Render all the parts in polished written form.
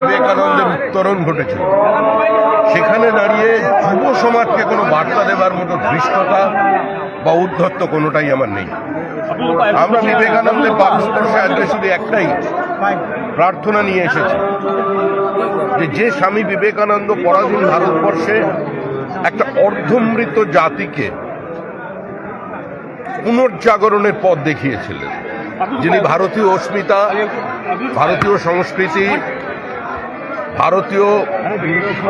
বিবেকানন্দের উত্তরণ ঘটেছিল, সেখানে দাঁড়িয়ে যুব সমাজকে কোনো বার্তা দেবার মতো ধৃষ্টতা বা উদ্ধত্ত কোনোটাই আমার নেই। আমরা বিবেকানন্দের পাদস্পর্শে আজকে শুধু একটাই প্রার্থনা নিয়ে এসেছি, যে স্বামী বিবেকানন্দ পরাধীন ভারতবর্ষে একটা অর্ধমৃত জাতিকে পুনর্জাগরণের পথ দেখিয়েছিলেন, যিনি ভারতীয় অস্মিতা, ভারতীয় সংস্কৃতি, ভারতীয়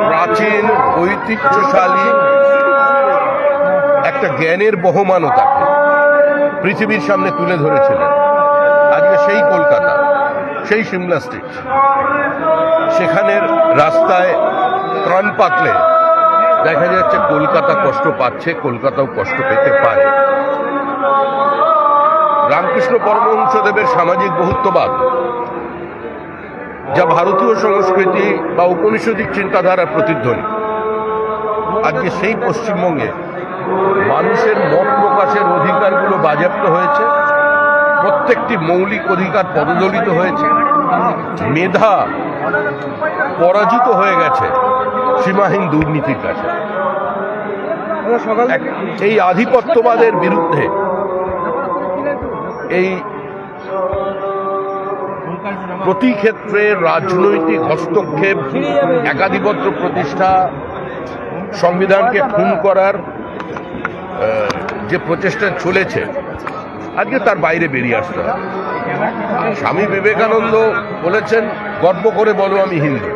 প্রাচীন ঐতিহ্যশালী একটা জ্ঞানের বহমানতাকে পৃথিবীর সামনে তুলে ধরেছিলেন। আজকে সেই কলকাতা, সেই সিমলা স্ট্রিট, সেখানের রাস্তায় ত্রাণ পাতলে দেখা যাচ্ছে কলকাতা কষ্ট পাচ্ছে, কলকাতাও কষ্ট পেতে পারে। রামকৃষ্ণ পরমহংসদেবের সামাজিক বহুত্ববাদ, যা ভারতীয় সংস্কৃতি বা ঔপনিষদিক চিন্তাধারার প্রতিধ্বনি, আজকে সেই পশ্চিমবঙ্গে মানুষের মত প্রকাশের অধিকারগুলো বাজেয়াপ্ত হয়েছে, প্রত্যেকটি মৌলিক অধিকার পদদলিত হয়েছে, মেধা পরাজিত হয়ে গেছে সীমাহীন দুর্নীতির কাছে। এই আধিপত্যবাদের বিরুদ্ধে, এই প্রতি ক্ষেত্রে রাজনৈতিক হস্তক্ষেপ, একাধিপত্য প্রতিষ্ঠা, সংবিধানকে খুন করার যে প্রচেষ্টা চলেছে, আজকে তার বাইরে বেরিয়ে আসতে হবে। স্বামী বিবেকানন্দ বলেছেন, গর্ব করে বলো আমি হিন্দু।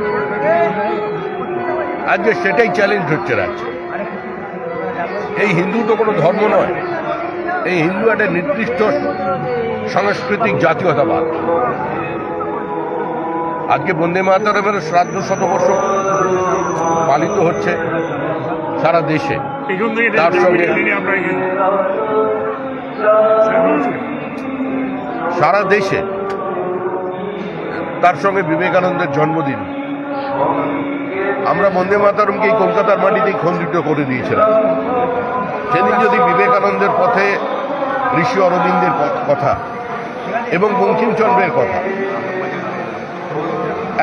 আজকে সেটাই চ্যালেঞ্জ হচ্ছে রাজ্যে। এই হিন্দু তো কোনো ধর্ম নয়, এই হিন্দু একটা নির্দিষ্ট সাংস্কৃতিক জাতীয়তাবাদ। আজকে বন্দে মাতরমের শ্রাদ্ধ শতবর্ষ পালিত হচ্ছে সারা দেশে, তার সঙ্গে সারা দেশে তার সঙ্গে বিবেকানন্দের জন্মদিন। আমরা বন্দে মাতরমকে এই কলকাতার মাটিতেই খণ্ডিত করে দিয়েছিলাম। সেদিন যদি বিবেকানন্দের পথে ঋষি অরবিন্দের কথা এবং বঙ্কিমচন্দ্রের কথা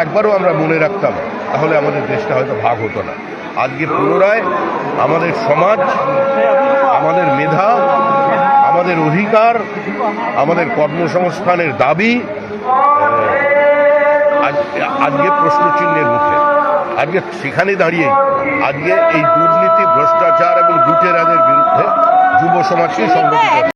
একবারও আমরা মনে রাখতাম, তাহলে আমাদের দেশটা হয়তো ভাগ হতো না। আজকে পুনরায় আমাদের সমাজ, আমাদের মেধা, আমাদের অধিকার, আমাদের কর্মসংস্থানের দাবি আজকে প্রশ্নচিহ্নের মুখে। আজকে সেখানে দাঁড়িয়ে আজকে এই দুর্নীতি, ভ্রষ্টাচার এবং লুটেরাদের বিরুদ্ধে যুব সমাজকে সংগঠিত